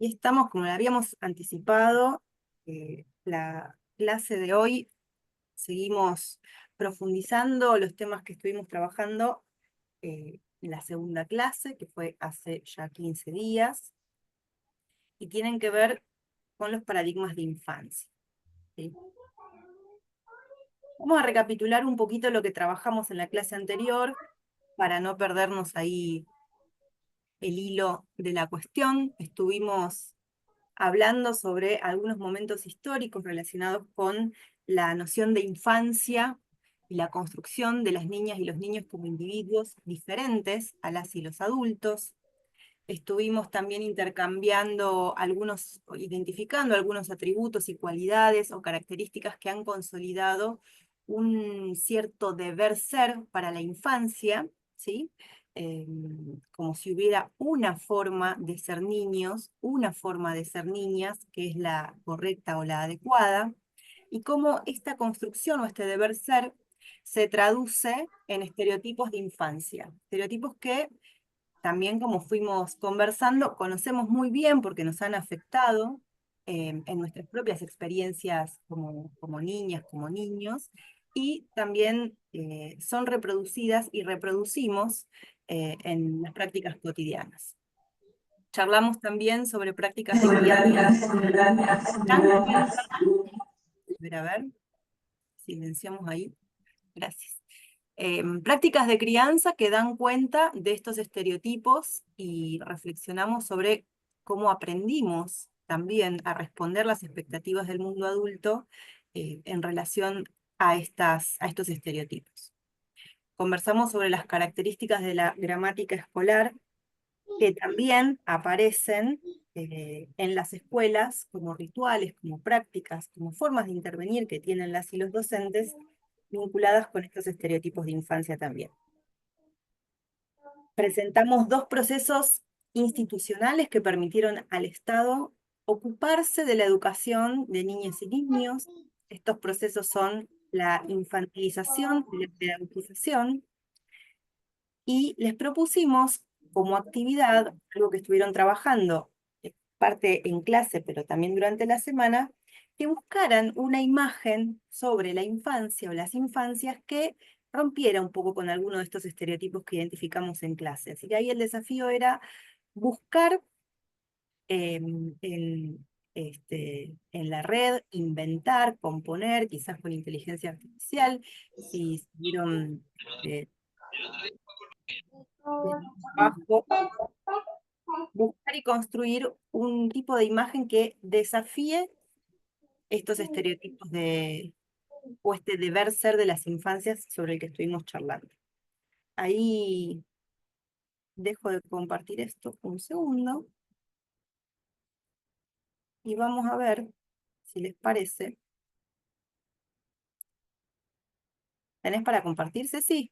Y estamos, como lo habíamos anticipado, la clase de hoy seguimos profundizando los temas que estuvimos trabajando en la segunda clase, que fue hace ya 15 días, y tienen que ver con los paradigmas de infancia, ¿sí? Vamos a recapitular un poquito lo que trabajamos en la clase anterior para no perdernos ahí el hilo de la cuestión. Estuvimos hablando sobre algunos momentos históricos relacionados con la noción de infancia y la construcción de las niñas y los niños como individuos diferentes a las y los adultos. Estuvimos también intercambiando algunos, identificando algunos atributos y cualidades o características que han consolidado un cierto deber ser para la infancia, ¿sí? Eh, Como si hubiera una forma de ser niños, una forma de ser niñas, que es la correcta o la adecuada, y cómo esta construcción o este deber ser se traduce en estereotipos de infancia, estereotipos que también, como fuimos conversando, conocemos muy bien porque nos han afectado en nuestras propias experiencias como niñas, como niños, y también son reproducidas y reproducimos en las prácticas cotidianas. Charlamos también sobre prácticas de crianza. A ver, silenciamos ahí. Gracias. Prácticas de crianza que dan cuenta de estos estereotipos y reflexionamos sobre cómo aprendimos también a responder las expectativas del mundo adulto en relación a estos estereotipos. Conversamos sobre las características de la gramática escolar que también aparecen en las escuelas como rituales, como prácticas, como formas de intervenir que tienen las y los docentes vinculadas con estos estereotipos de infancia también. Presentamos dos procesos institucionales que permitieron al Estado ocuparse de la educación de niñas y niños. Estos procesos son la infantilización y la pedagogización, y les propusimos como actividad, algo que estuvieron trabajando, parte en clase, pero también durante la semana, que buscaran una imagen sobre la infancia o las infancias que rompiera un poco con alguno de estos estereotipos que identificamos en clase. Así que ahí el desafío era buscar en la red, inventar, componer, quizás con inteligencia artificial, si vieron trabajo, buscar y construir un tipo de imagen que desafíe estos estereotipos o este deber ser de las infancias sobre el que estuvimos charlando. Ahí dejo de compartir esto un segundo y vamos a ver si les parece. ¿Tenés para compartirse? Sí.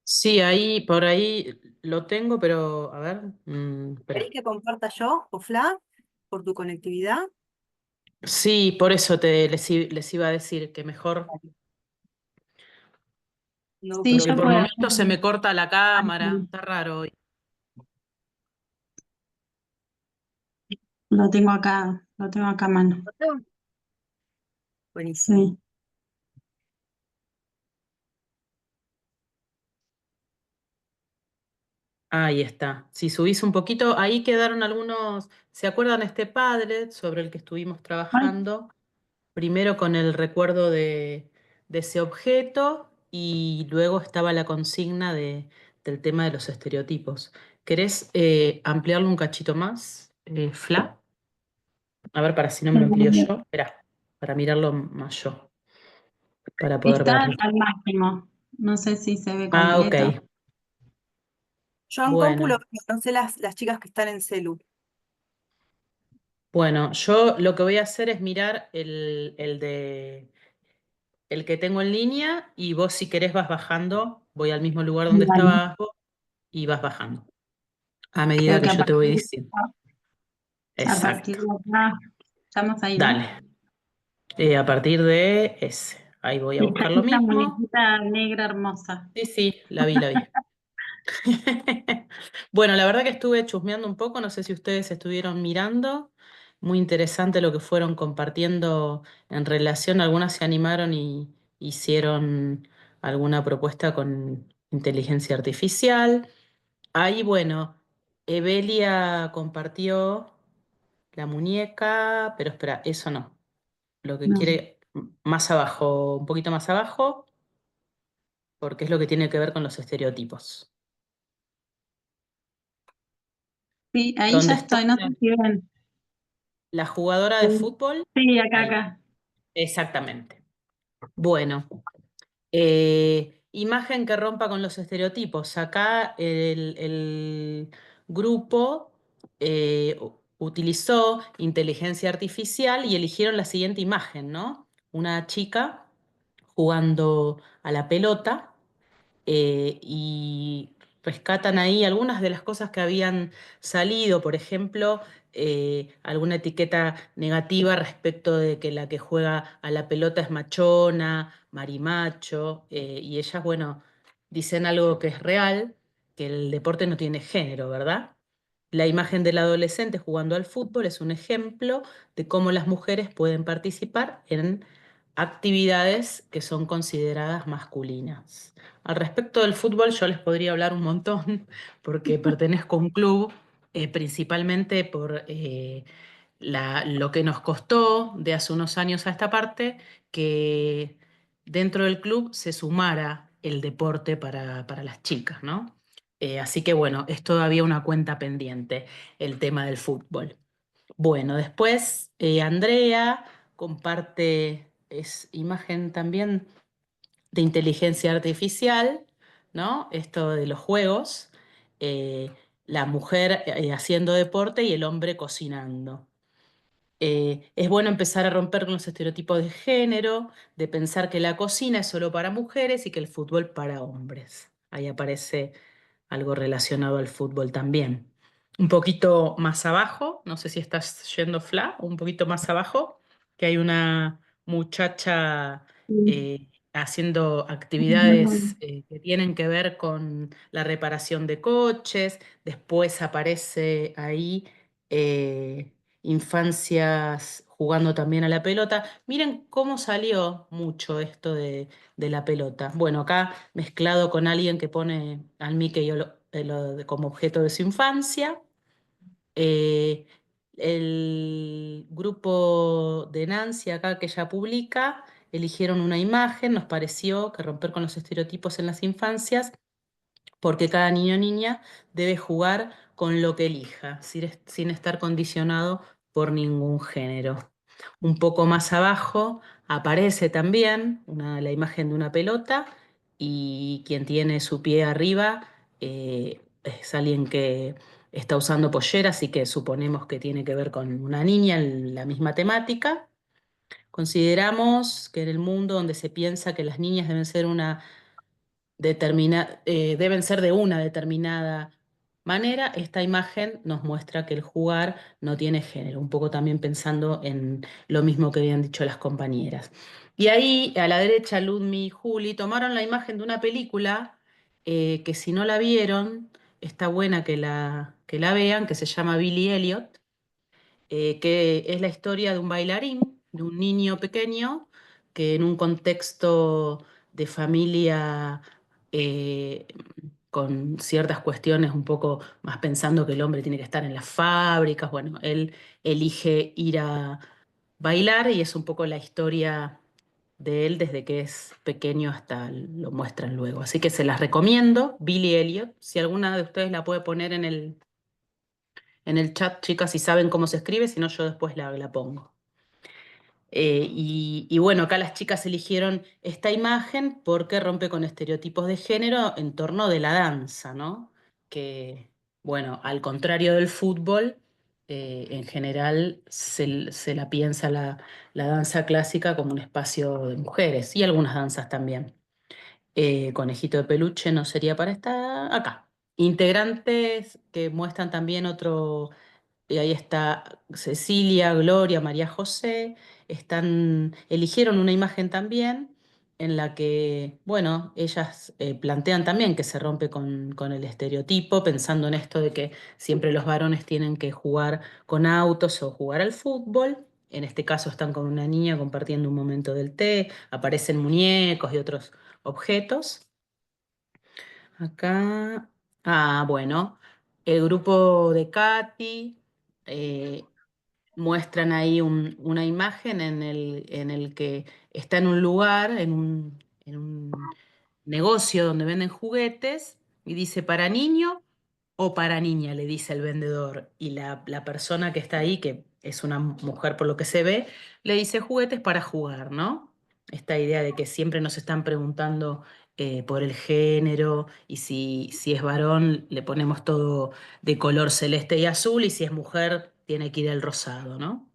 Sí, ahí, por ahí lo tengo, pero a ver, ¿Querés espera. que comparta yo, Ofla, por tu conectividad? Sí, por eso les iba a decir que mejor, No Sí, porque yo problema. por puedo momentos se me corta la cámara, hacer. está raro hoy. Lo tengo acá a mano. Buenísimo. Sí. Ahí está. Si subís un poquito, ahí quedaron algunos, ¿se acuerdan este Padlet sobre el que estuvimos Ay, trabajando? Primero con el recuerdo de ese objeto y luego estaba la consigna del tema de los estereotipos. ¿Querés ampliarlo un cachito más, Fla? A ver, para si no me lo amplío yo. Espera, para mirarlo más yo, para poder está verlo. al máximo. No sé si se ve Ah, ok. completo. Yo en compu lo Bueno, veo, no sé las chicas que están en celu. bueno, yo lo que voy a hacer es mirar el que tengo en línea y vos si querés vas bajando, voy al mismo lugar donde Vale. estabas vos y vas bajando a medida Creo que que yo te voy diciendo. a partir Exacto. de acá estamos ahí, ¿no? Dale. A partir de ese. Ahí voy a buscar lo Esta mismo. muñequita negra hermosa. Sí, sí, la vi, la vi. Bueno, la verdad que estuve chusmeando un poco, no sé si ustedes estuvieron mirando, muy interesante lo que fueron compartiendo en relación, algunas se animaron y hicieron alguna propuesta con inteligencia artificial. Ahí, bueno, Evelia compartió la muñeca, pero espera, eso no, lo que No. quiere más abajo, un poquito más abajo, porque es lo que tiene que ver con los estereotipos. Sí, ahí ya ¿Dónde está estoy, no sé si ven. la jugadora de fútbol? Sí, acá, Ahí, acá. exactamente. Bueno, imagen que rompa con los estereotipos. Acá el grupo utilizó inteligencia artificial y eligieron la siguiente imagen, ¿no? Una chica jugando a la pelota y rescatan ahí algunas de las cosas que habían salido, por ejemplo, alguna etiqueta negativa respecto de que la que juega a la pelota es machona, marimacho, y ellas, bueno, dicen algo que es real, que el deporte no tiene género, ¿verdad? La imagen del adolescente jugando al fútbol es un ejemplo de cómo las mujeres pueden participar en actividades que son consideradas masculinas. Al respecto del fútbol, yo les podría hablar un montón porque pertenezco a un club, principalmente por lo que nos costó de hace unos años a esta parte, que dentro del club se sumara el deporte para las chicas, ¿no? Así que bueno, es todavía una cuenta pendiente el tema del fútbol. Bueno, después Andrea comparte, es imagen también de inteligencia artificial, ¿no? Esto de los juegos, eh, la mujer haciendo deporte y el hombre cocinando. Es bueno empezar a romper con los estereotipos de género, de pensar que la cocina es solo para mujeres y que el fútbol para hombres. Ahí aparece algo relacionado al fútbol también. Un poquito más abajo, no sé si estás yendo Fla, un poquito más abajo, que hay una muchacha Sí. haciendo actividades que tienen que ver con la reparación de coches. Después aparece ahí infancias jugando también a la pelota. Miren cómo salió mucho esto de la pelota. Bueno, acá mezclado con alguien que pone al Mickey como objeto de su infancia. Eh, el grupo de Nancy acá que ella publica, eligieron una imagen, nos pareció que romper con los estereotipos en las infancias porque cada niño o niña debe jugar con lo que elija, sin estar condicionado por ningún género. Un poco más abajo aparece también la imagen de una pelota y quien tiene su pie arriba es alguien que está usando pollera, así que suponemos que tiene que ver con una niña en la misma temática. Consideramos que en el mundo donde se piensa que las niñas deben ser de una determinada manera, esta imagen nos muestra que el jugar no tiene género, un poco también pensando en lo mismo que habían dicho las compañeras. Y ahí, a la derecha, Ludmi y Juli tomaron la imagen de una película que si no la vieron, está buena que la vean, que se llama Billy Elliot, que es la historia de un bailarín, de un niño pequeño, que en un contexto de familia eh, con ciertas cuestiones un poco más pensando que el hombre tiene que estar en las fábricas, bueno, él elige ir a bailar y es un poco la historia de él desde que es pequeño hasta lo muestran luego. Así que se las recomiendo, Billy Elliot, si alguna de ustedes la puede poner en el chat, chicas, si saben cómo se escribe, si no yo después la pongo. Y bueno, acá las chicas eligieron esta imagen porque rompe con estereotipos de género en torno de la danza, ¿no? Que, bueno, al contrario del fútbol, en general se la piensa la danza clásica como un espacio de mujeres y algunas danzas también. Conejito de peluche no sería para estar acá. Integrantes que muestran también otro y ahí está Cecilia, Gloria, María José, eligieron una imagen también en la que, bueno, ellas plantean también que se rompe con el estereotipo, pensando en esto de que siempre los varones tienen que jugar con autos o jugar al fútbol. En este caso están con una niña compartiendo un momento del té, aparecen muñecos y otros objetos. Acá, bueno, el grupo de Katy eh, muestran ahí una imagen en el que está en un lugar, en un negocio donde venden juguetes y dice para niño o para niña, le dice el vendedor. Y la persona que está ahí, que es una mujer por lo que se ve, le dice juguetes para jugar, ¿no? Esta idea de que siempre nos están preguntando por el género y si es varón le ponemos todo de color celeste y azul y si es mujer tiene que ir el rosado, ¿no?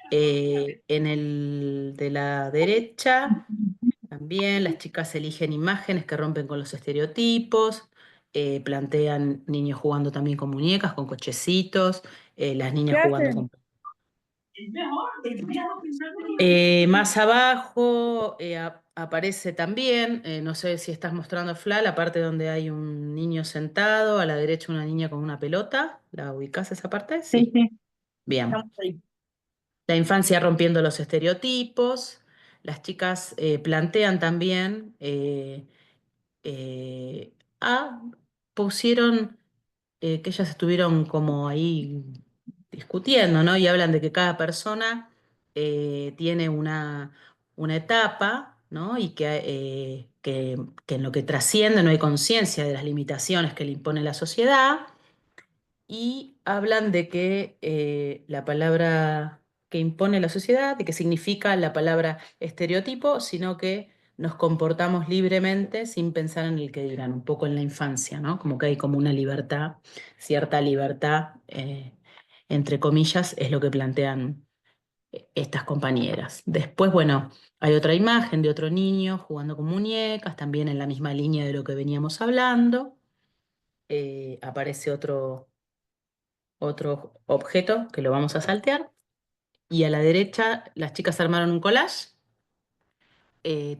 En el de la derecha también las chicas eligen imágenes que rompen con los estereotipos, plantean niños jugando también con muñecas, con cochecitos, las ¿Qué niñas jugando hacen? con... Más abajo aparece también, no sé si estás mostrando, Fla, la parte donde hay un niño sentado, a la derecha una niña con una pelota. ¿La ubicás esa parte? Sí, Sí. sí. Bien. Estamos ahí. La infancia rompiendo los estereotipos. Las chicas plantean también, eh, ah, pusieron que ellas estuvieron como ahí discutiendo, ¿no? Y hablan de que cada persona tiene una etapa, ¿no? Y que en lo que trasciende no hay conciencia de las limitaciones que le impone la sociedad y hablan de que la palabra que impone la sociedad, de que significa la palabra estereotipo, sino que nos comportamos libremente sin pensar en el que dirán, un poco en la infancia, ¿no? Como que hay como una libertad, cierta libertad, entre comillas, es lo que plantean estas compañeras. Después, bueno, hay otra imagen de otro niño jugando con muñecas, también en la misma línea de lo que veníamos hablando. Aparece otro objeto que lo vamos a saltear. Y a la derecha las chicas armaron un collage,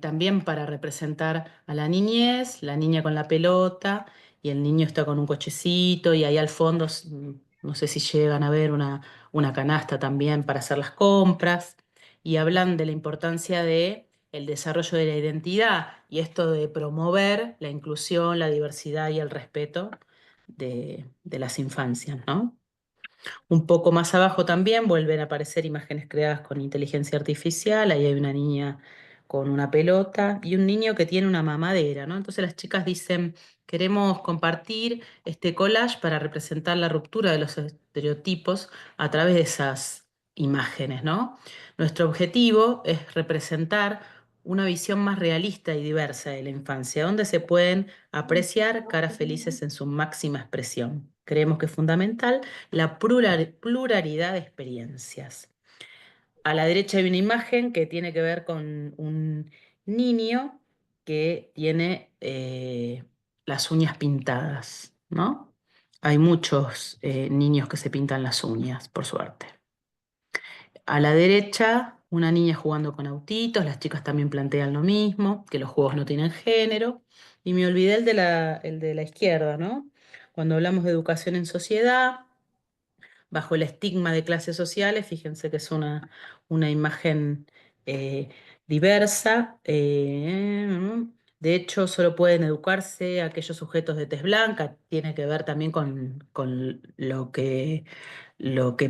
también para representar a la niñez, la niña con la pelota y el niño está con un cochecito y ahí al fondo, no sé si llegan a ver una canasta también para hacer las compras y hablan de la importancia de el desarrollo de la identidad y esto de promover la inclusión, la diversidad y el respeto de las infancias, ¿no? Un poco más abajo también vuelven a aparecer imágenes creadas con inteligencia artificial. Ahí hay una niña con una pelota y un niño que tiene una mamadera, ¿no? Entonces las chicas dicen, queremos compartir este collage para representar la ruptura de los estereotipos a través de esas imágenes, ¿no? Nuestro objetivo es representar una visión más realista y diversa de la infancia, donde se pueden apreciar caras felices en su máxima expresión. Creemos que es fundamental la pluralidad de experiencias. A la derecha hay una imagen que tiene que ver con un niño que tiene las uñas pintadas, ¿no? Hay muchos niños que se pintan las uñas, por suerte. A la derecha, una niña jugando con autitos, las chicas también plantean lo mismo, que los juegos no tienen género. Y me olvidé el de la izquierda, ¿no? Cuando hablamos de educación en sociedad, bajo el estigma de clases sociales, fíjense que es una imagen eh, diversa. De hecho, solo pueden educarse aquellos sujetos de tez blanca, tiene que ver también con lo que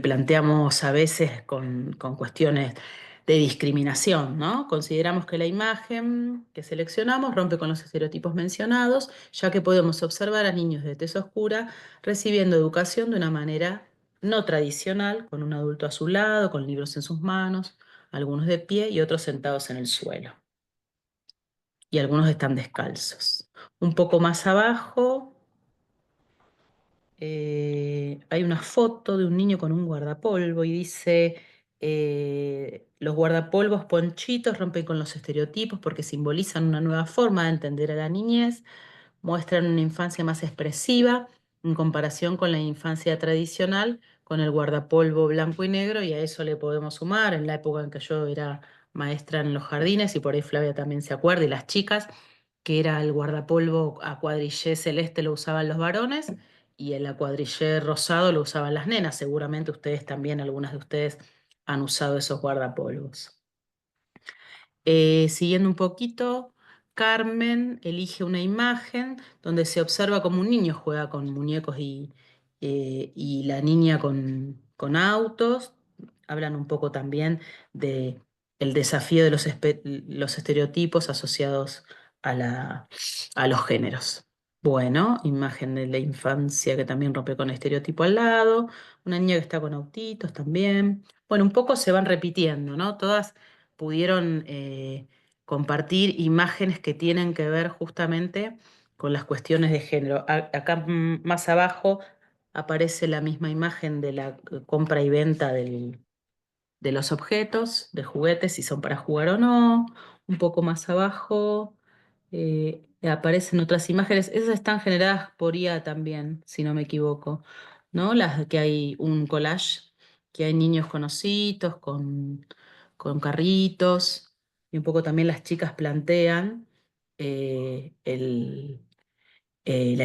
planteamos a veces con cuestiones de discriminación, ¿no? Consideramos que la imagen que seleccionamos rompe con los estereotipos mencionados, ya que podemos observar a niños de tez oscura recibiendo educación de una manera no tradicional, con un adulto a su lado, con libros en sus manos, algunos de pie y otros sentados en el suelo. Y algunos están descalzos. Un poco más abajo hay una foto de un niño con un guardapolvo y dice, los guardapolvos ponchitos rompen con los estereotipos porque simbolizan una nueva forma de entender a la niñez, muestran una infancia más expresiva en comparación con la infancia tradicional, con el guardapolvo blanco y negro, y a eso le podemos sumar, en la época en que yo era maestra en los jardines, y por ahí Flavia también se acuerda, y las chicas, que era el guardapolvo a cuadrillé celeste lo usaban los varones, y el a cuadrillé rosado lo usaban las nenas. Seguramente ustedes también, algunas de ustedes, han usado esos guardapolvos. Siguiendo un poquito, Carmen elige una imagen donde se observa como un niño juega con muñecos y la niña con autos. Hablan un poco también de el desafío de los estereotipos asociados a los géneros. Bueno, imagen de la infancia que también rompe con estereotipo al lado, una niña que está con autitos también. Bueno, un poco se van repitiendo, ¿no? Todas pudieron compartir imágenes que tienen que ver justamente con las cuestiones de género. Acá más abajo aparece la misma imagen de la compra y venta de los objetos, de juguetes, si son para jugar o no. Un poco más abajo aparecen otras imágenes. Esas están generadas por IA también, si no me equivoco, ¿no? Las que hay un collage, que hay niños con ositos, con carritos, y un poco también las chicas plantean la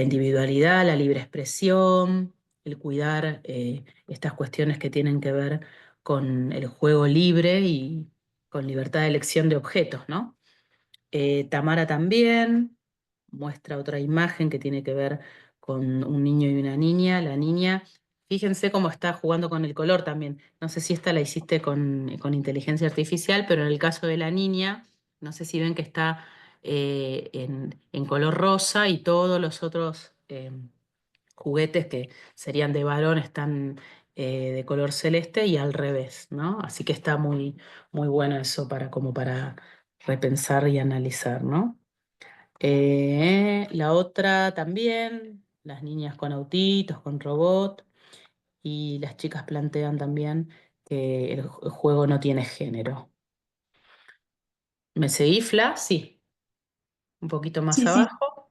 individualidad, la libre expresión, el cuidar estas cuestiones que tienen que ver con el juego libre y con libertad de elección de objetos, ¿no? Tamara también muestra otra imagen que tiene que ver con un niño y una niña. La niña, fíjense cómo está jugando con el color también. No sé si esta la hiciste con inteligencia artificial, pero en el caso de la niña, no sé si ven que está en color rosa, y todos los otros juguetes que serían de varón están de color celeste y al revés, ¿no? Así que está muy, muy bueno eso como para repensar y analizar, ¿no? La otra también, las niñas con autitos, con robot, y las chicas plantean también que el juego no tiene género. ¿Me seguí, Fla? Sí, un poquito más Sí, sí. abajo.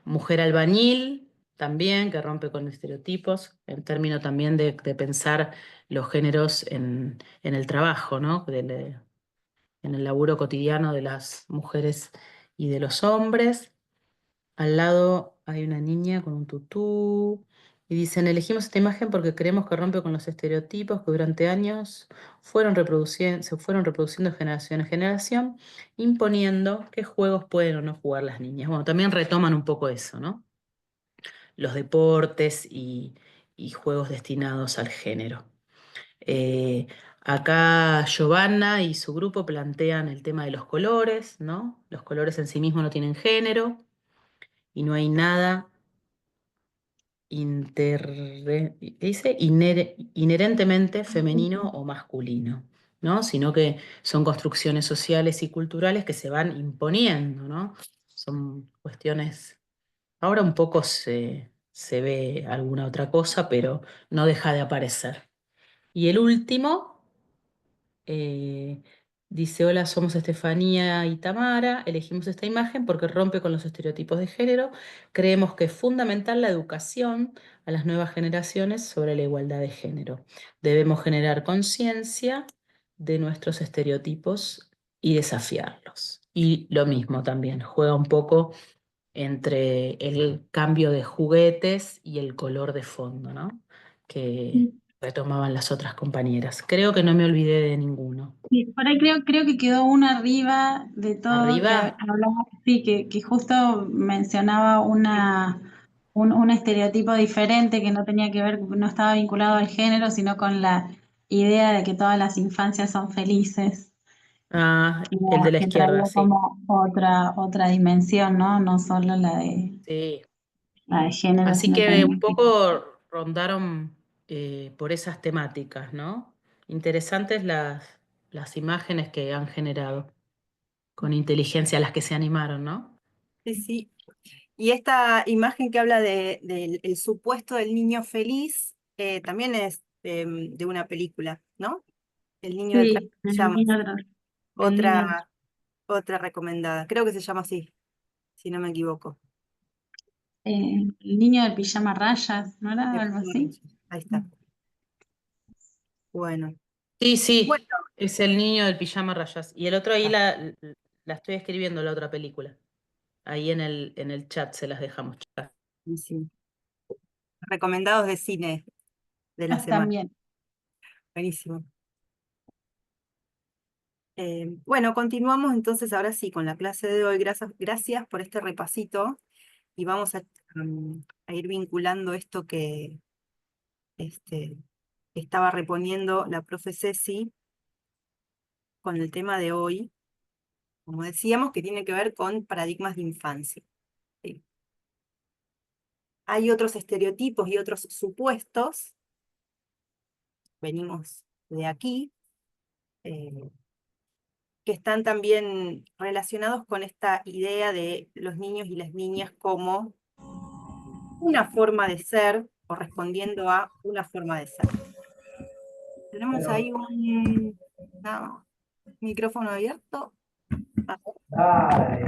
Mujer albañil, también, que rompe con estereotipos, en términos también de pensar los géneros en el trabajo, ¿no? En el laburo cotidiano de las mujeres y de los hombres. Al lado hay una niña con un tutú. Y dicen, elegimos esta imagen porque creemos que rompe con los estereotipos que durante años se fueron reproduciendo de generación en generación, imponiendo qué juegos pueden o no jugar las niñas. Bueno, también retoman un poco eso, ¿no? Los deportes y juegos destinados al género. Eh, Acá Giovanna y su grupo plantean el tema de los colores, ¿no? Los colores en sí mismos no tienen género y no hay nada ¿qué dice? Inherentemente femenino o masculino, ¿no? Sino que son construcciones sociales y culturales que se van imponiendo, ¿no? Son cuestiones. Ahora un poco se ve alguna otra cosa, pero no deja de aparecer. Y el último eh, dice, hola, somos Estefanía y Tamara, elegimos esta imagen porque rompe con los estereotipos de género. Creemos que es fundamental la educación a las nuevas generaciones sobre la igualdad de género. Debemos generar conciencia de nuestros estereotipos y desafiarlos. Y lo mismo también, juega un poco entre el cambio de juguetes y el color de fondo, ¿no? Que retomaban las otras compañeras. Creo que no me olvidé de ninguno. Sí, por ahí creo que quedó una arriba de todo que Arriba, hablaba, sí, que justo mencionaba un estereotipo diferente que no tenía que ver, no estaba vinculado al género, sino con la idea de que todas las infancias son felices, el de la que izquierda, traía sí. como otra dimensión, ¿no? No solo Sí. la de género, Así sino que también. un poco rondaron por esas temáticas, ¿no? Interesantes las imágenes que han generado con inteligencia, las que se animaron, ¿no? Sí, sí. Y esta imagen que habla del el supuesto del niño feliz también es de una película, ¿no? El niño detrás Sí, de llamas. el niño, Otra, otra recomendada. Creo que se llama así, si no me equivoco. el niño del pijama rayas, ¿no era algo así? Ahí está. Bueno. Sí, Bueno, sí. Es el niño del pijama rayas. Y el otro ahí Ah, la estoy escribiendo, la otra película. Ahí en el chat se las dejamos. buenísimo. Recomendados de cine de la semana. También. Buenísimo. Bueno, continuamos entonces ahora sí con la clase de hoy. Gracias por este repasito y vamos a ir vinculando esto que este, estaba reponiendo la profe Ceci con el tema de hoy, como decíamos, que tiene que ver con paradigmas de infancia. ¿Sí? Hay otros estereotipos y otros supuestos, venimos de aquí, eh, que están también relacionados con esta idea de los niños y las niñas como una forma de ser, correspondiendo a una forma de ser. Tenemos ahí un micrófono abierto. A ver.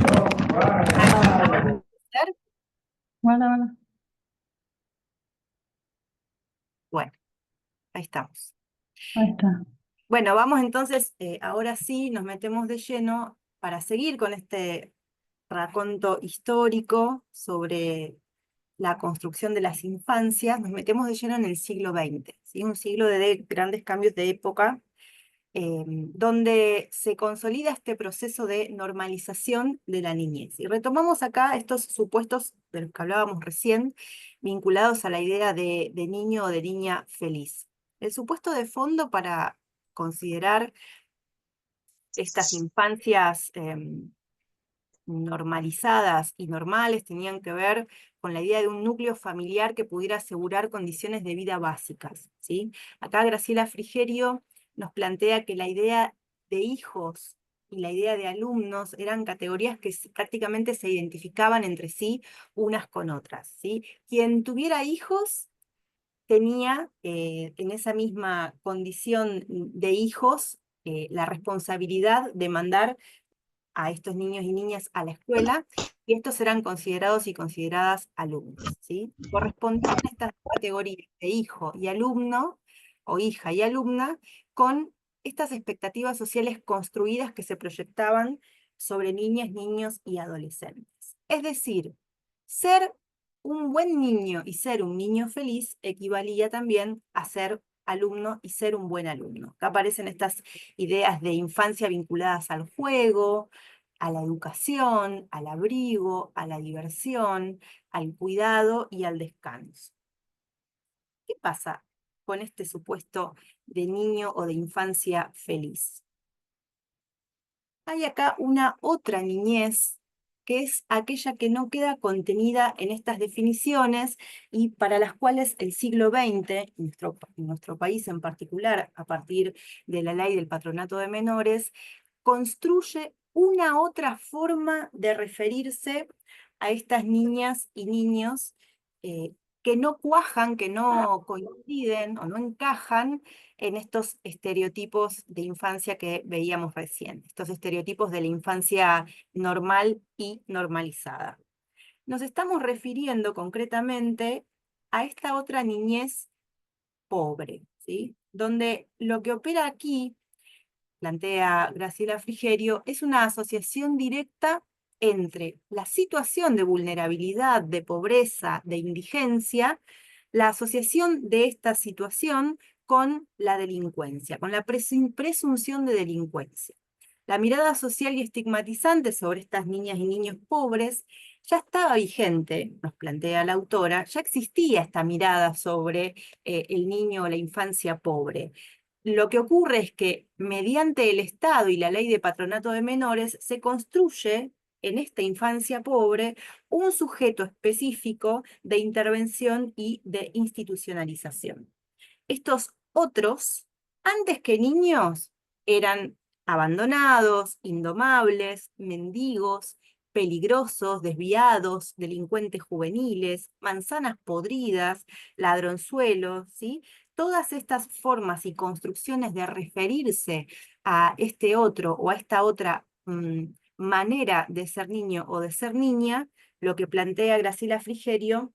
Bueno, Bueno, ahí estamos. ahí está. Bueno, vamos entonces, ahora sí, nos metemos de lleno para seguir con este raconto histórico sobre la construcción de las infancias. Nos metemos de lleno en el siglo XX, ¿sí? Un siglo de grandes cambios de época, donde se consolida este proceso de normalización de la niñez. Y retomamos acá estos supuestos de los que hablábamos recién, vinculados a la idea de niño o de niña feliz. El supuesto de fondo para considerar estas infancias normalizadas y normales tenían que ver con la idea de un núcleo familiar que pudiera asegurar condiciones de vida básicas, ¿sí? Acá Graciela Frigerio nos plantea que la idea de hijos y la idea de alumnos eran categorías que prácticamente se identificaban entre sí unas con otras, ¿sí? Quien tuviera hijos tenía en esa misma condición de hijos la responsabilidad de mandar a estos niños y niñas a la escuela, y estos eran considerados y consideradas alumnos, ¿sí? Correspondían estas categorías de hijo y alumno, o hija y alumna, con estas expectativas sociales construidas que se proyectaban sobre niñas, niños y adolescentes. Es decir, ser un buen niño y ser un niño feliz equivalía también a ser alumno y ser un buen alumno. Acá aparecen estas ideas de infancia vinculadas al juego, a la educación, al abrigo, a la diversión, al cuidado y al descanso. ¿Qué pasa con este supuesto de niño o de infancia feliz? Hay acá una otra niñez, que es aquella que no queda contenida en estas definiciones y para las cuales el siglo XX, en nuestro país en particular, a partir de la ley del patronato de menores, construye una otra forma de referirse a estas niñas y niños que no cuajan, que no coinciden o no encajan en estos estereotipos de infancia que veíamos recién, estos estereotipos de la infancia normal y normalizada. Nos estamos refiriendo concretamente a esta otra niñez pobre, ¿sí? Donde lo que opera aquí, plantea Graciela Frigerio, es una asociación directa entre la situación de vulnerabilidad, de pobreza, de indigencia, la asociación de esta situación con la delincuencia, con la presunción de delincuencia. La mirada social y estigmatizante sobre estas niñas y niños pobres ya estaba vigente, nos plantea la autora, ya existía esta mirada sobre el niño o la infancia pobre. Lo que ocurre es que mediante el Estado y la ley de patronato de menores se construye en esta infancia pobre un sujeto específico de intervención y de institucionalización. Estos otros, antes que niños, eran abandonados, indomables, mendigos, peligrosos, desviados, delincuentes juveniles, manzanas podridas, ladronzuelos, ¿sí? Todas estas formas y construcciones de referirse a este otro o a esta otra manera de ser niño o de ser niña, lo que plantea Graciela Frigerio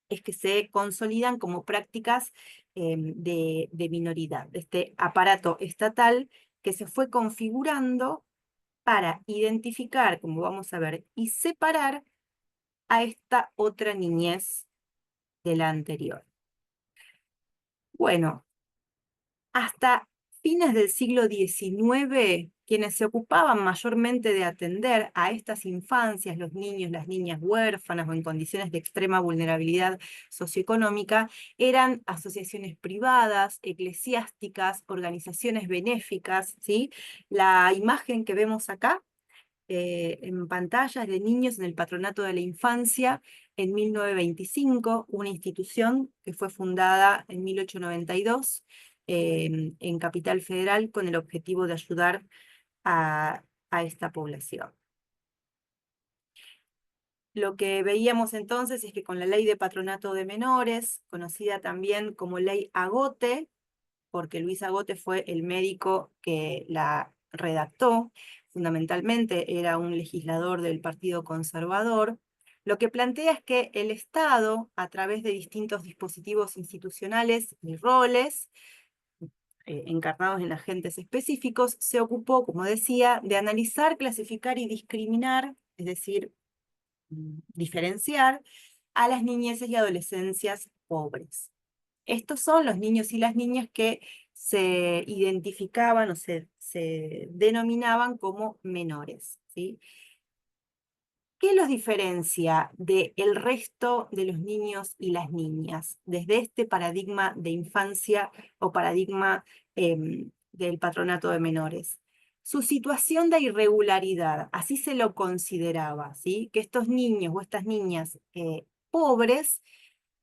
es que se consolidan como prácticas de minoridad, de este aparato estatal que se fue configurando para identificar, como vamos a ver, y separar a esta otra niñez de la anterior. Bueno, hasta fines del siglo XIX, quienes se ocupaban mayormente de atender a estas infancias, los niños, las niñas huérfanas o en condiciones de extrema vulnerabilidad socioeconómica, eran asociaciones privadas, eclesiásticas, organizaciones benéficas, ¿sí? La imagen que vemos acá en pantallas de niños en el Patronato de la Infancia en 1925, una institución que fue fundada en 1892 en Capital Federal con el objetivo de ayudar a esta población. Lo que veíamos entonces es que con la Ley de Patronato de Menores, conocida también como Ley Agote, porque Luis Agote fue el médico que la redactó, fundamentalmente era un legislador del Partido Conservador, lo que plantea es que el Estado, a través de distintos dispositivos institucionales y roles, encarnados en agentes específicos, se ocupó, como decía, de analizar, clasificar y discriminar, es decir, diferenciar a las niñeces y adolescencias pobres. Estos son los niños y las niñas que se identificaban o se denominaban como menores, ¿sí? ¿Qué los diferencia del resto de los niños y las niñas desde este paradigma de infancia o paradigma del patronato de menores? Su situación de irregularidad, así se lo consideraba, ¿sí? Que estos niños o estas niñas pobres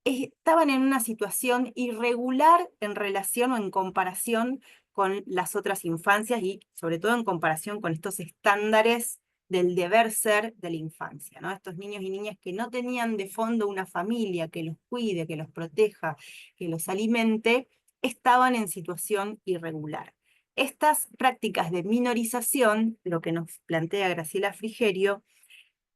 estaban en una situación irregular en relación o en comparación con las otras infancias y sobre todo en comparación con estos estándares del deber ser de la infancia, ¿no? Estos niños y niñas que no tenían de fondo una familia que los cuide, que los proteja, que los alimente, estaban en situación irregular. Estas prácticas de minorización, lo que nos plantea Graciela Frigerio,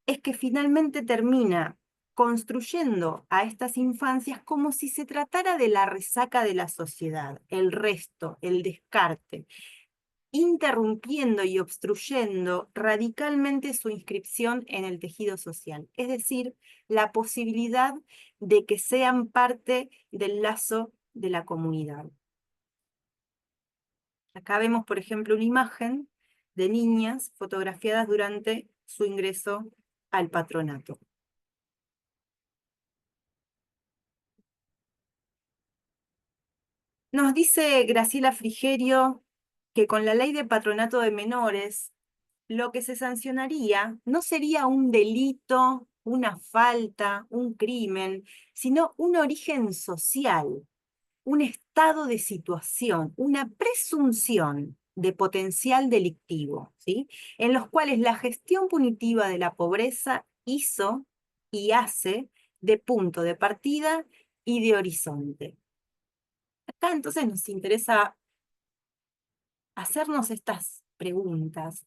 es que finalmente termina construyendo a estas infancias como si se tratara de la resaca de la sociedad, el resto, el descarte, interrumpiendo y obstruyendo radicalmente su inscripción en el tejido social, es decir, la posibilidad de que sean parte del lazo de la comunidad. Acá vemos, por ejemplo, una imagen de niñas fotografiadas durante su ingreso al patronato. Nos dice Graciela Frigerio que con la ley de patronato de menores, lo que se sancionaría no sería un delito, una falta, un crimen, sino un origen social, un estado de situación, una presunción de potencial delictivo, ¿sí? En los cuales la gestión punitiva de la pobreza hizo y hace de punto de partida y de horizonte. Acá entonces nos interesa hacernos estas preguntas.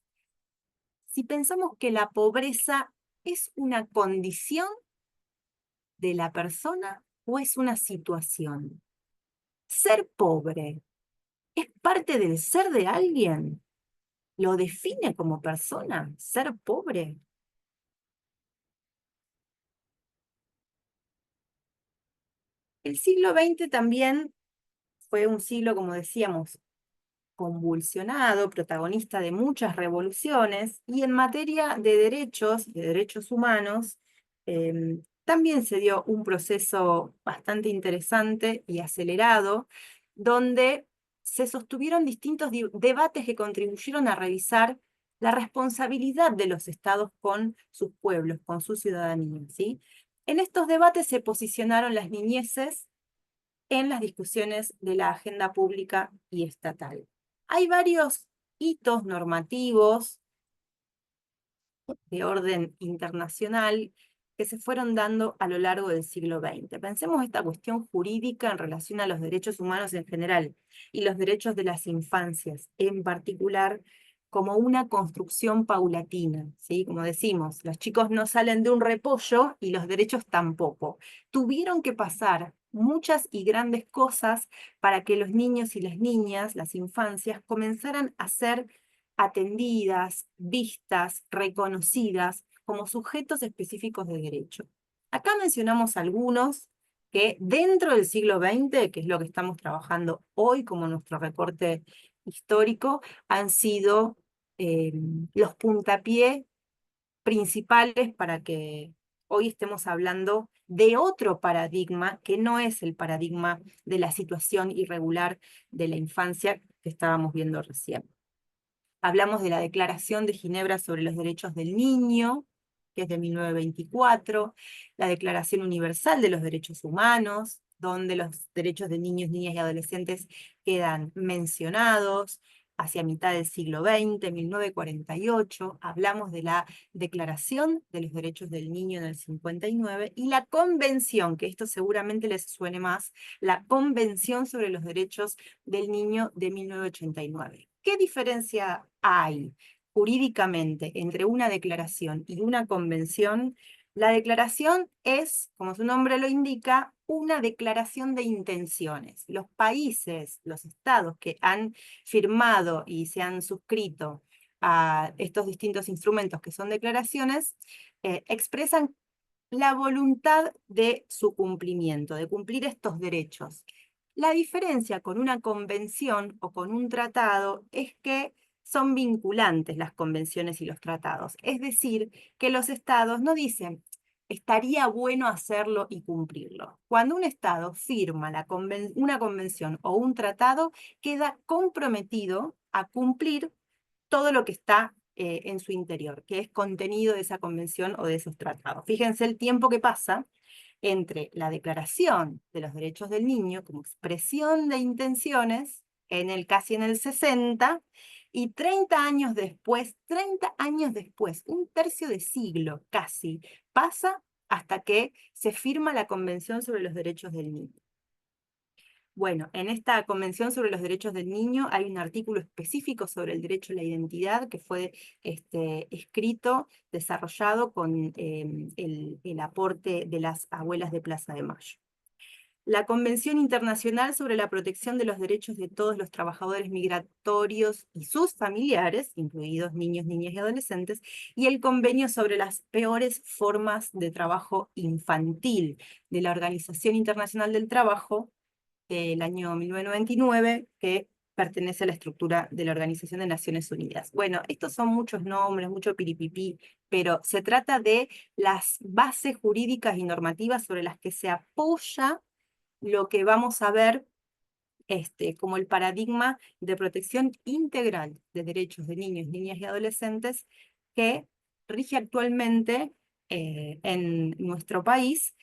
Si pensamos que la pobreza es una condición de la persona o es una situación. Ser pobre es parte del ser de alguien. ¿Lo define como persona, ser pobre? El siglo XX también fue un siglo, como decíamos, convulsionado, protagonista de muchas revoluciones, y en materia de derechos humanos, también se dio un proceso bastante interesante y acelerado, donde se sostuvieron distintos debates que contribuyeron a revisar la responsabilidad de los estados con sus pueblos, con su ciudadanía, ¿sí? En estos debates se posicionaron las niñeces en las discusiones de la agenda pública y estatal. Hay varios hitos normativos de orden internacional que se fueron dando a lo largo del siglo XX. Pensemos esta cuestión jurídica en relación a los derechos humanos en general y los derechos de las infancias en particular como una construcción paulatina, ¿sí? Como decimos, los chicos no salen de un repollo y los derechos tampoco. Tuvieron que pasar muchas y grandes cosas para que los niños y las niñas, las infancias, comenzaran a ser atendidas, vistas, reconocidas como sujetos específicos de derecho. Acá mencionamos algunos que dentro del siglo XX, que es lo que estamos trabajando hoy como nuestro recorte histórico, han sido los puntapiés principales para que hoy estemos hablando de otro paradigma que no es el paradigma de la situación irregular de la infancia que estábamos viendo recién. Hablamos de la Declaración de Ginebra sobre los Derechos del Niño, que es de 1924, la Declaración Universal de los Derechos Humanos, donde los derechos de niños, niñas y adolescentes quedan mencionados hacia mitad del siglo XX, 1948. Hablamos de la Declaración de los Derechos del Niño en el 59 y la Convención, que esto seguramente les suene más, la Convención sobre los Derechos del Niño de 1989. ¿Qué diferencia hay jurídicamente entre una declaración y una convención? La declaración es, como su nombre lo indica, una declaración de intenciones. Los países, los estados que han firmado y se han suscrito a estos distintos instrumentos que son declaraciones, expresan la voluntad de su cumplimiento, de cumplir estos derechos. La diferencia con una convención o con un tratado es que son vinculantes las convenciones y los tratados. Es decir, que los estados no dicen, estaría bueno hacerlo y cumplirlo. Cuando un estado firma una convención o un tratado, queda comprometido a cumplir todo lo que está en su interior, que es contenido de esa convención o de esos tratados. Fíjense el tiempo que pasa entre la Declaración de los Derechos del Niño como expresión de intenciones, casi en el 60, y 30 años después, un tercio de siglo casi, pasa hasta que se firma la Convención sobre los Derechos del Niño. Bueno, en esta Convención sobre los Derechos del Niño hay un artículo específico sobre el derecho a la identidad que fue escrito, desarrollado con el aporte de las abuelas de Plaza de Mayo. La Convención Internacional sobre la Protección de los Derechos de todos los trabajadores migratorios y sus familiares, incluidos niños, niñas y adolescentes, y el Convenio sobre las peores formas de trabajo infantil de la Organización Internacional del Trabajo, del año 1999, que pertenece a la estructura de la Organización de Naciones Unidas. Bueno, estos son muchos nombres, mucho piripipí, pero se trata de las bases jurídicas y normativas sobre las que se apoya lo que vamos a ver como el paradigma de protección integral de derechos de niños, niñas y adolescentes que rige actualmente en nuestro país,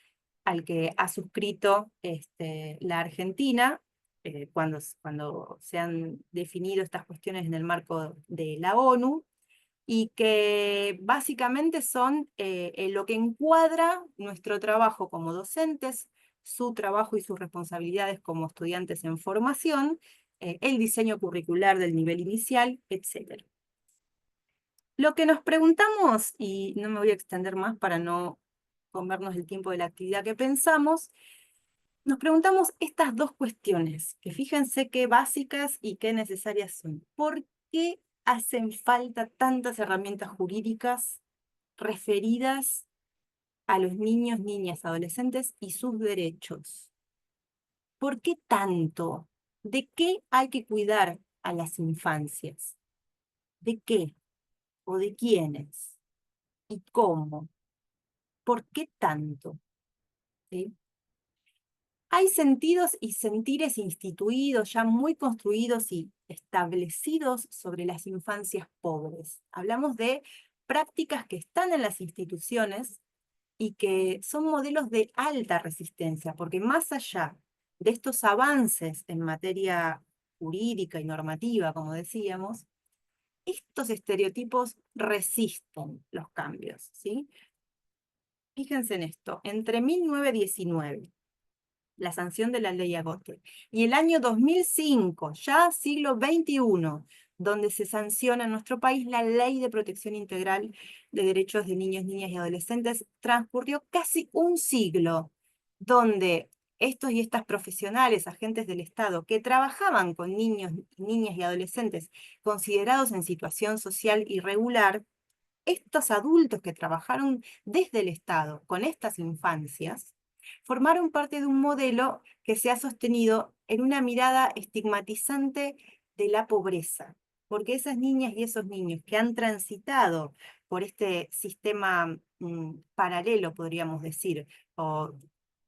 al que ha suscrito la Argentina, cuando se han definido estas cuestiones en el marco de la ONU, y que básicamente son lo que encuadra nuestro trabajo como docentes, su trabajo y sus responsabilidades como estudiantes en formación, el diseño curricular del nivel inicial, etc. Lo que nos preguntamos, y no me voy a extender más para no comernos el tiempo de la actividad que pensamos, nos preguntamos estas dos cuestiones, que fíjense qué básicas y qué necesarias son. ¿Por qué hacen falta tantas herramientas jurídicas referidas a los niños, niñas, adolescentes y sus derechos? ¿Por qué tanto? ¿De qué hay que cuidar a las infancias? ¿De qué? ¿O de quiénes? ¿Y cómo? ¿Por qué tanto? ¿Sí? Hay sentidos y sentires instituidos, ya muy construidos y establecidos sobre las infancias pobres. Hablamos de prácticas que están en las instituciones y que son modelos de alta resistencia, porque más allá de estos avances en materia jurídica y normativa, como decíamos, estos estereotipos resisten los cambios, ¿sí? Fíjense en esto, entre 1919 la sanción de la ley Agote. Y el año 2005, ya siglo XXI, donde se sanciona en nuestro país la Ley de Protección Integral de Derechos de Niños, Niñas y Adolescentes, transcurrió casi un siglo, donde estos y estas profesionales, agentes del Estado, que trabajaban con niños, niñas y adolescentes considerados en situación social irregular, estos adultos que trabajaron desde el Estado con estas infancias, formaron parte de un modelo que se ha sostenido en una mirada estigmatizante de la pobreza, porque esas niñas y esos niños que han transitado por este sistema paralelo, podríamos decir, o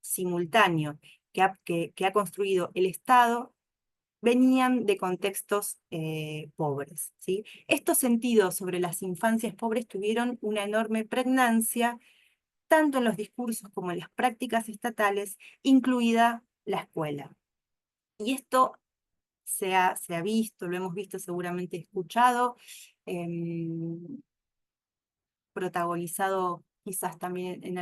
simultáneo, que ha construido el Estado, venían de contextos pobres, ¿sí? Estos sentidos sobre las infancias pobres tuvieron una enorme pregnancia, tanto en los discursos como en las prácticas estatales, incluida la escuela. Y esto se ha visto, lo hemos visto, seguramente escuchado, protagonizado quizás también en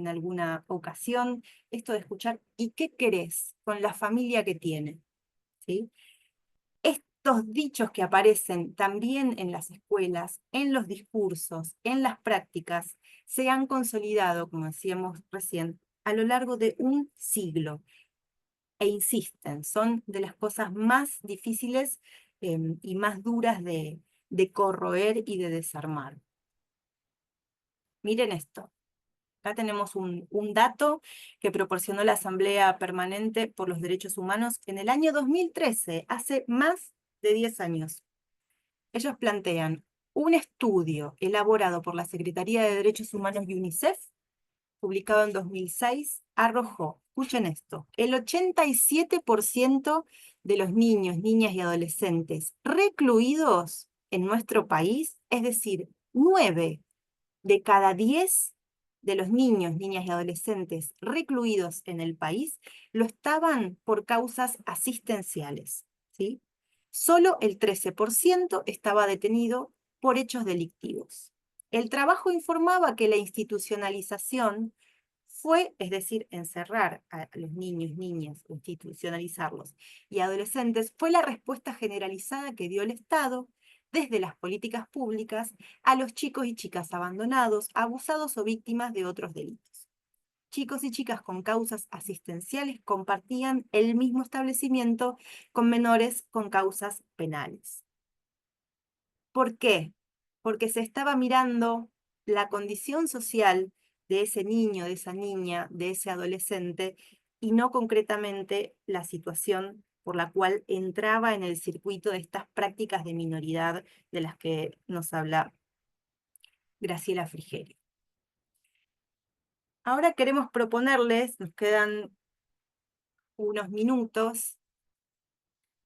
alguna ocasión, esto de escuchar, ¿y qué querés con la familia que tiene? ¿Sí? Estos dichos que aparecen también en las escuelas, en los discursos, en las prácticas, se han consolidado, como decíamos recién, a lo largo de un siglo. E insisten, son de las cosas más difíciles y más duras de corroer y de desarmar. Miren esto. Acá tenemos un dato que proporcionó la Asamblea Permanente por los Derechos Humanos en el año 2013, hace más de 10 años. Ellos plantean un estudio elaborado por la Secretaría de Derechos Humanos y UNICEF, publicado en 2006, arrojó, escuchen esto, el 87% de los niños, niñas y adolescentes recluidos en nuestro país, es decir, 9 de cada 10 de los niños, niñas y adolescentes recluidos en el país, lo estaban por causas asistenciales, ¿sí? Solo el 13% estaba detenido por hechos delictivos. El trabajo informaba que la institucionalización fue, es decir, encerrar a los niños, niñas, institucionalizarlos y adolescentes, fue la respuesta generalizada que dio el Estado desde las políticas públicas a los chicos y chicas abandonados, abusados o víctimas de otros delitos. Chicos y chicas con causas asistenciales compartían el mismo establecimiento con menores con causas penales. ¿Por qué? Porque se estaba mirando la condición social de ese niño, de esa niña, de ese adolescente, y no concretamente la situación por la cual entraba en el circuito de estas prácticas de minoridad de las que nos habla Graciela Frigerio. Ahora queremos proponerles, nos quedan unos minutos,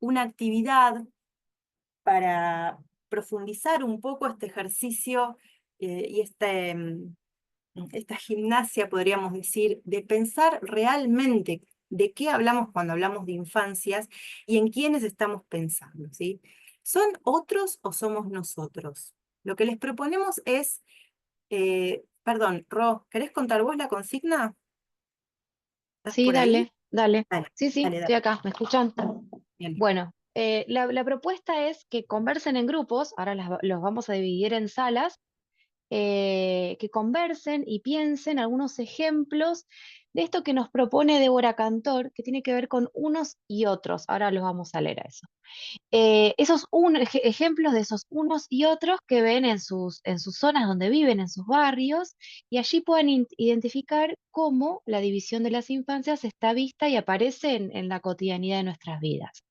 una actividad para profundizar un poco este ejercicio y esta gimnasia, podríamos decir, de pensar realmente de qué hablamos cuando hablamos de infancias y en quiénes estamos pensando, ¿sí? ¿Son otros o somos nosotros? Lo que les proponemos es, perdón, Ro, ¿querés contar vos la consigna? ¿Estás Sí, por ahí? dale, dale. Dale, Sí, sí, dale, estoy dale. acá, ¿me escuchan? Bien. Bueno, la propuesta es que conversen en grupos, ahora los vamos a dividir en salas, que conversen y piensen algunos ejemplos de esto que nos propone Débora Cantor, que tiene que ver con unos y otros. Ahora los vamos a leer a eso. Ejemplos de esos unos y otros que ven en sus zonas donde viven, en sus barrios, y allí pueden identificar cómo la división de las infancias está vista y aparece en la cotidianidad de nuestras vidas.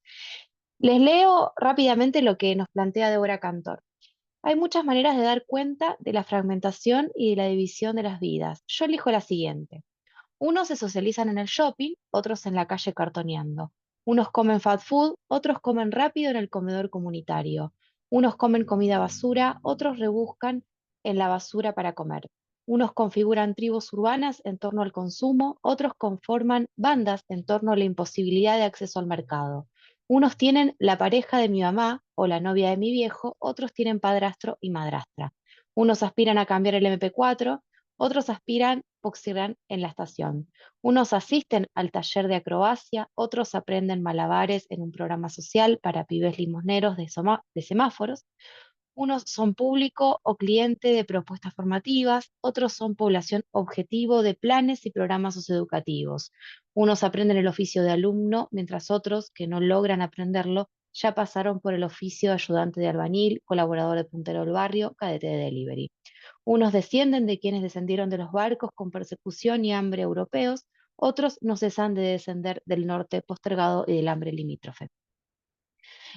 Les leo rápidamente lo que nos plantea Débora Cantor. Hay muchas maneras de dar cuenta de la fragmentación y de la división de las vidas. Yo elijo la siguiente. Unos se socializan en el shopping, otros en la calle cartoneando. Unos comen fast food, otros comen rápido en el comedor comunitario. Unos comen comida basura, otros rebuscan en la basura para comer. Unos configuran tribus urbanas en torno al consumo, otros conforman bandas en torno a la imposibilidad de acceso al mercado. Unos tienen la pareja de mi mamá o la novia de mi viejo, otros tienen padrastro y madrastra. Unos aspiran a cambiar el MP4, otros aspiran boxearán en la estación. Unos asisten al taller de acrobacia, otros aprenden malabares en un programa social para pibes limosneros de semáforos. Unos son público o cliente de propuestas formativas, otros son población objetivo de planes y programas socioeducativos. Unos aprenden el oficio de alumno, mientras otros, que no logran aprenderlo, ya pasaron por el oficio de ayudante de albañil, colaborador de puntero del barrio, cadete de delivery. Unos descienden de quienes descendieron de los barcos con persecución y hambre europeos, otros no cesan de descender del norte postergado y del hambre limítrofe.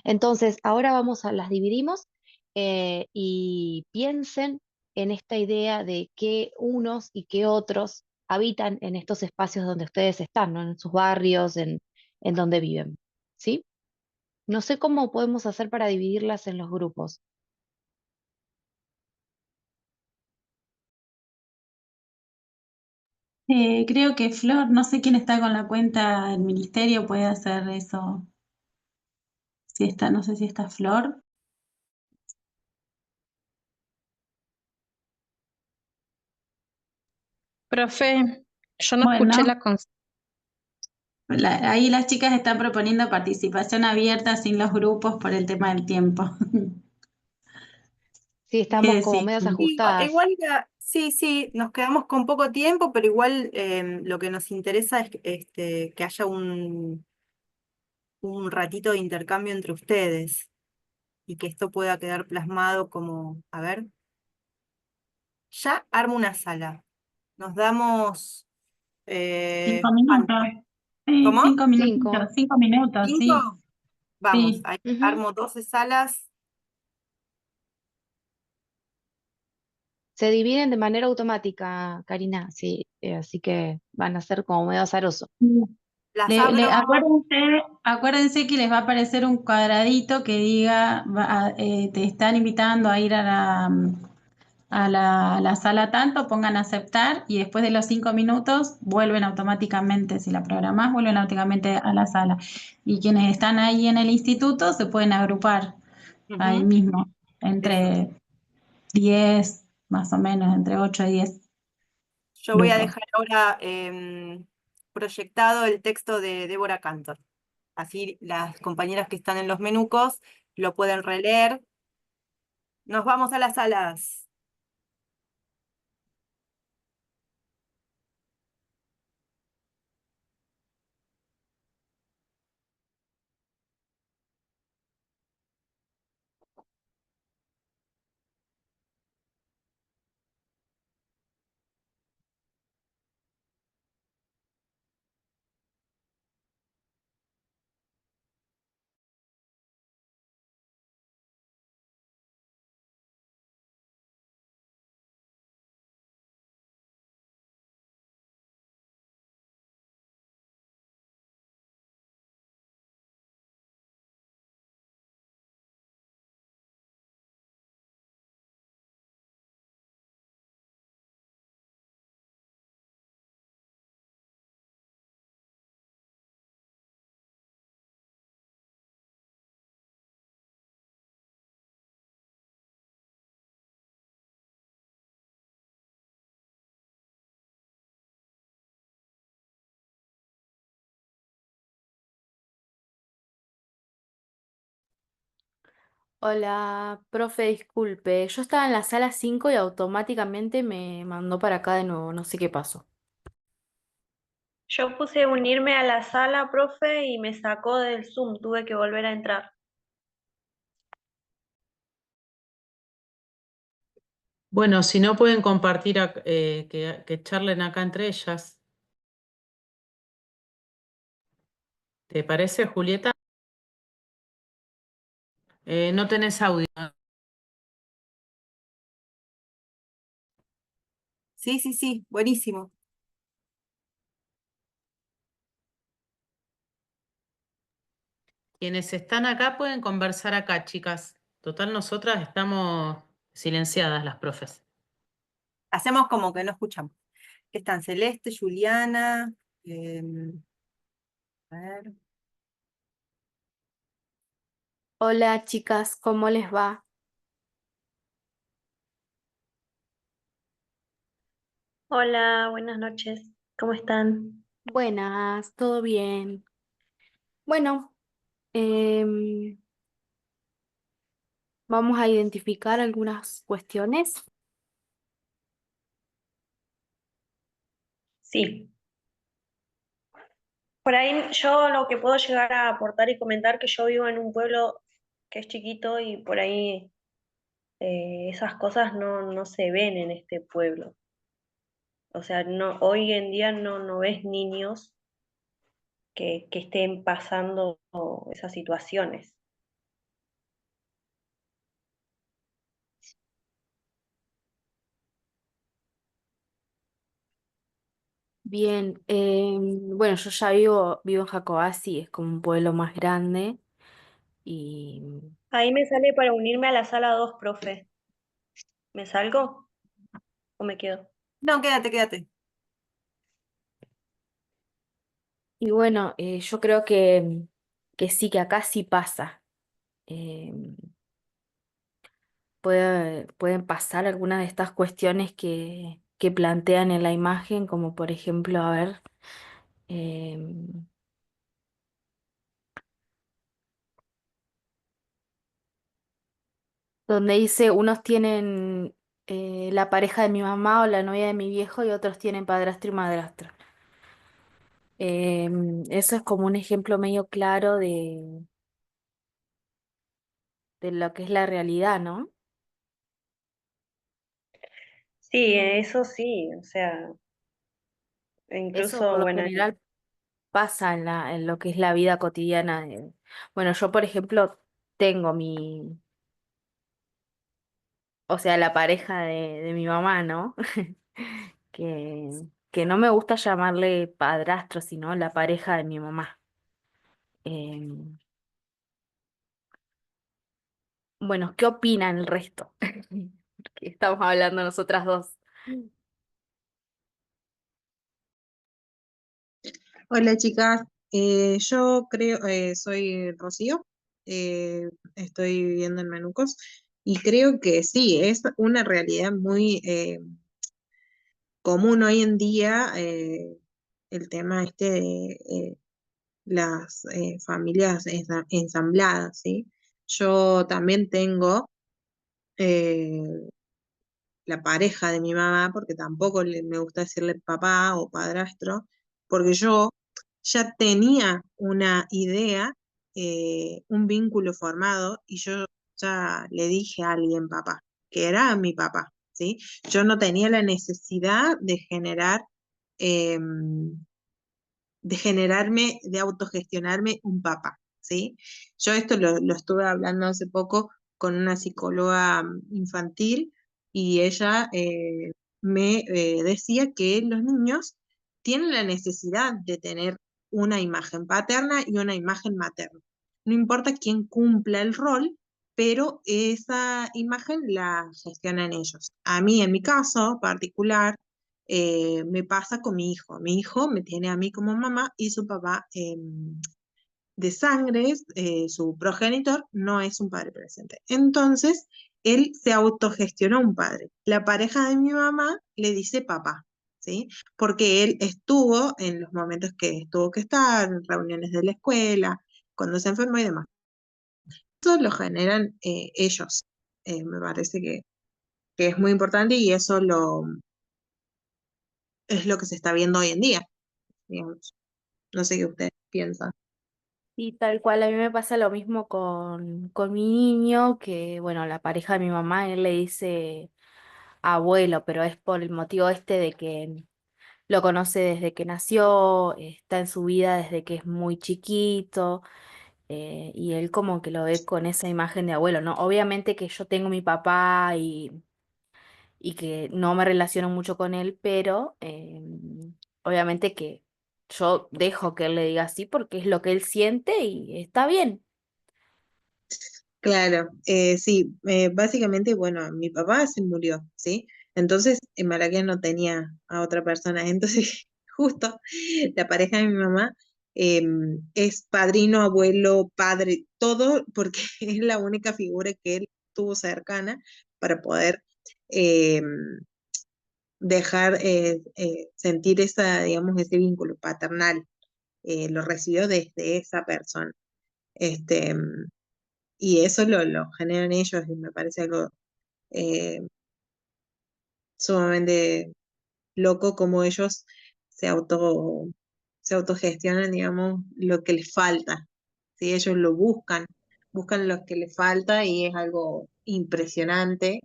Entonces, ahora las dividimos y piensen en esta idea de qué unos y qué otros habitan en estos espacios donde ustedes están, ¿no? En sus barrios, en donde viven, ¿sí? No sé cómo podemos hacer para dividirlas en los grupos. Creo que Flor, no sé quién está con la cuenta del ministerio, puede hacer eso. Si está, no sé si está Flor. Profe, yo no escuché Bueno, la consigna. ahí las chicas están proponiendo participación abierta sin los grupos por el tema del tiempo. Sí, estamos como Sí. medias Sí, ajustadas. igual sí, sí, nos quedamos con poco tiempo, pero igual lo que nos interesa es que haya un ratito de intercambio entre ustedes y que esto pueda quedar plasmado como, a ver, ya armo una sala. Nos damos, 5 minutos. ¿cuánto? Sí, ¿Cómo? 5 minutitos, Cinco. 5 minutos, sí, ¿5? Vamos, sí. ahí Ujú. armo 12 salas. Se dividen de manera automática, Karina, sí, así que van a ser como medio azaroso. Las abro. Acuérdense que les va a aparecer un cuadradito que diga, te están invitando a ir a la sala tanto, pongan aceptar y después de los 5 minutos vuelven automáticamente, si la programás, vuelven automáticamente a la sala. Y quienes están ahí en el instituto se pueden agrupar ahí Ujú, mismo, eso. entre 10, más o menos, entre 8 y 10 Yo voy a grupos. dejar ahora proyectado el texto de Débora Cantor. Así las compañeras que están en los menucos lo pueden releer. Nos vamos a las salas. Hola, profe, disculpe. Yo estaba en la sala 5 y automáticamente me mandó para acá de nuevo. No sé qué pasó. Yo puse unirme a la sala, profe, y me sacó del Zoom, tuve que volver a entrar. Bueno, si no pueden compartir, que charlen acá entre ellas. ¿Te parece, Julieta? No tenés audio. Sí, sí, sí, buenísimo. Quienes están acá pueden conversar acá, chicas. Total, nosotras estamos silenciadas, las profes. Hacemos como que no escuchamos. Están Celeste, Juliana. A ver. Hola, chicas, ¿cómo les va? Hola, buenas noches, ¿cómo están? Buenas, ¿todo bien? Bueno, em, Vamos a identificar algunas cuestiones. Sí. Por ahí yo lo que puedo llegar a aportar y comentar que yo vivo en un pueblo que es chiquito y por ahí esas cosas no se ven en este pueblo. O sea, no, hoy en día no ves niños que estén pasando esas situaciones. Bien, bueno, yo ya vivo en Jacobasi, es como un pueblo más grande y, Ahí me sale para unirme a la sala 2, profe. ¿Me salgo o me quedo? No, quédate, quédate. y bueno, yo creo que sí, que acá sí pasa. Em, pueden pasar algunas de estas cuestiones que plantean en la imagen, como por ejemplo, a ver, em, donde dice, unos tienen la pareja de mi mamá o la novia de mi viejo y otros tienen padrastro y madrastra. Eso es como un ejemplo medio claro de lo que es la realidad, ¿no? Sí, eso sí, o sea, Eso por incluso, lo bueno, general pasa en lo que es la vida cotidiana. Bueno, yo por ejemplo tengo o sea, la pareja de mi mamá, ¿no? Que, que no me gusta llamarle padrastro, sino la pareja de mi mamá. Em, bueno, ¿qué opinan el resto? Que estamos hablando nosotras dos. Hola chicas, yo creo, soy Rocío, estoy viviendo en Menucos y creo que sí, es una realidad muy común hoy en día el tema este de las familias ensambladas, ¿sí? Yo también tengo eh, la pareja de mi mamá, porque tampoco me gusta decirle papá o padrastro, porque yo ya tenía una idea, un vínculo formado, y yo ya le dije a alguien papá, que era mi papá, ¿sí? Yo no tenía la necesidad de generarme, de autogestionarme un papá, ¿sí? Yo esto lo estuve hablando hace poco con una psicóloga infantil y ella me decía que los niños tienen la necesidad de tener una imagen paterna y una imagen materna. No importa quién cumpla el rol, pero esa imagen la gestionan ellos. A mí, en mi caso particular, me pasa con mi hijo. Mi hijo me tiene a mí como mamá y su papá de sangre, su progenitor, no es un padre presente. Entonces, él se autogestionó un padre. La pareja de mi mamá le dice papá, ¿sí? Porque él estuvo en los momentos que tuvo que estar, en reuniones de la escuela, cuando se enfermó y demás. Eso lo generan ellos. Me parece que es muy importante y eso es lo que se está viendo hoy en día, digamos. No sé qué ustedes piensan. Y tal cual, a mí me pasa lo mismo con mi niño, que bueno, la pareja de mi mamá, él le dice abuelo, pero es por el motivo este de que lo conoce desde que nació, está en su vida desde que es muy chiquito, y él como que lo ve con esa imagen de abuelo, ¿no? Obviamente que yo tengo mi papá y que no me relaciono mucho con él, pero obviamente que yo dejo que él le diga así porque es lo que él siente y está bien. Claro, sí, básicamente, bueno, mi papá se murió, ¿sí? Entonces, en Malaquía no tenía a otra persona. Entonces, justo la pareja de mi mamá es padrino, abuelo, padre, todo, porque es la única figura que él tuvo cercana para poder em, dejar sentir esa, digamos, ese vínculo paternal. Lo recibió desde esa persona. Este, y eso lo generan ellos y me parece algo eh, sumamente loco como ellos se auto, se autogestionan, digamos, lo que les falta. ¿Sí? Ellos lo buscan, buscan lo que les falta y es algo impresionante,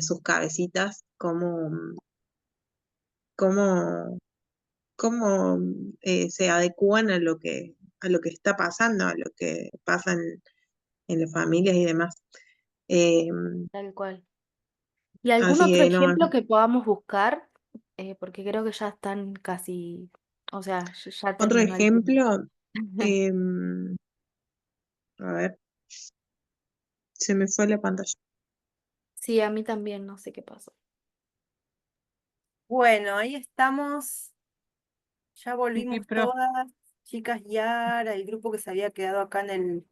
sus cabecitas, cómo, cómo se adecúan a lo que está pasando, a lo que pasa en las familias y demás. Eh, Tal cual. ¿Y algún así otro que no, ejemplo que podamos buscar? Porque creo que ya están casi, o sea, ya otro terminó el tiempo. ejemplo, eh, a ver, se me fue la pantalla. Sí, a mí también, no sé qué pasó. Bueno, ahí estamos, ya Sí, volvimos profe. todas, chicas Yara, el grupo que se había quedado acá en el...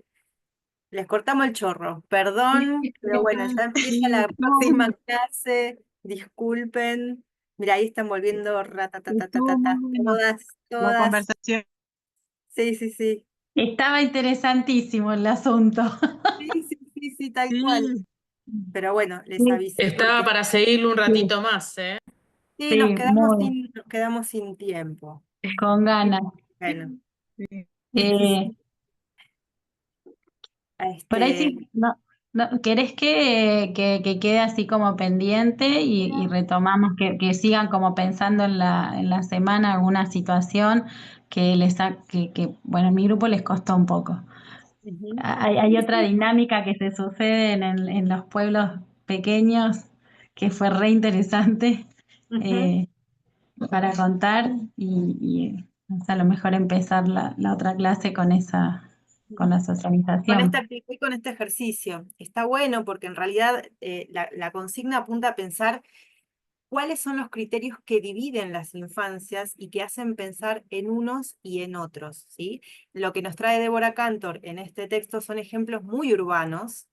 Les cortamos el chorro, perdón, pero bueno, ya empieza Sí, la próxima clase, disculpen. Mira, ahí están volviendo estuvo muy ratatatatata, bueno la todas. conversación. Sí, sí, sí. Estaba interesantísimo el asunto. Sí, sí, sí, sí, tal cual. Sí, Pero bueno, les Sí, avisé Estaba porque para seguirlo un sí, ratito más, ¿eh? sí, sí, muy, nos quedamos sin tiempo. con ganas. Bueno, sí. Eh, por ahí este, sí, ¿querés que quede así como pendiente y retomamos, que sigan como pensando en la semana alguna situación bueno, en mi grupo les costó un poco. ujú, Hay otra dinámica que se sucede en los pueblos pequeños que fue re interesante ujú. eh, para contar y o sea, a lo mejor empezar la otra clase con la Con esta socialización. actitud y con este ejercicio. Está bueno porque en realidad la consigna apunta a pensar cuáles son los criterios que dividen las infancias y que hacen pensar en unos y en otros, ¿sí? Lo que nos trae Débora Cantor en este texto son ejemplos muy urbanos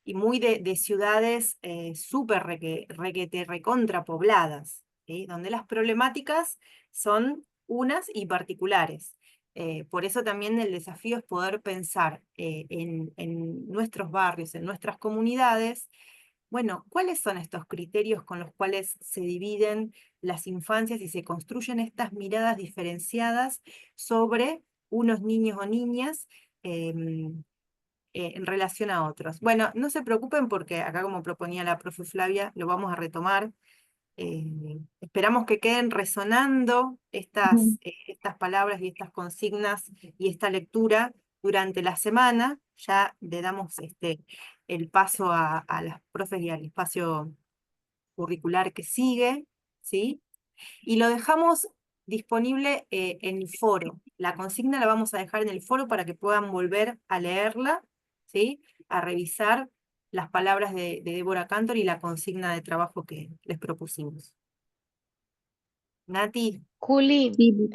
y muy de ciudades súper requete, recontrapobladas, ¿sí? Donde las problemáticas son unas y particulares. Por eso también el desafío es poder pensar en nuestros barrios, en nuestras comunidades. Bueno, ¿cuáles son estos criterios con los cuales se dividen las infancias y se construyen estas miradas diferenciadas sobre unos niños o niñas em, en relación a otros? Bueno, no se preocupen porque acá, como proponía la profe Flavia, lo vamos a retomar. Esperamos que queden resonando estas palabras y estas consignas y esta lectura durante la semana. Ya le damos el paso a las profes y al espacio curricular que sigue, ¿sí? Y lo dejamos disponible en el foro. La consigna la vamos a dejar en el foro para que puedan volver a leerla, ¿sí? A revisar las palabras de Débora Cantor y la consigna de trabajo que les propusimos. Nati. Juli, Sí,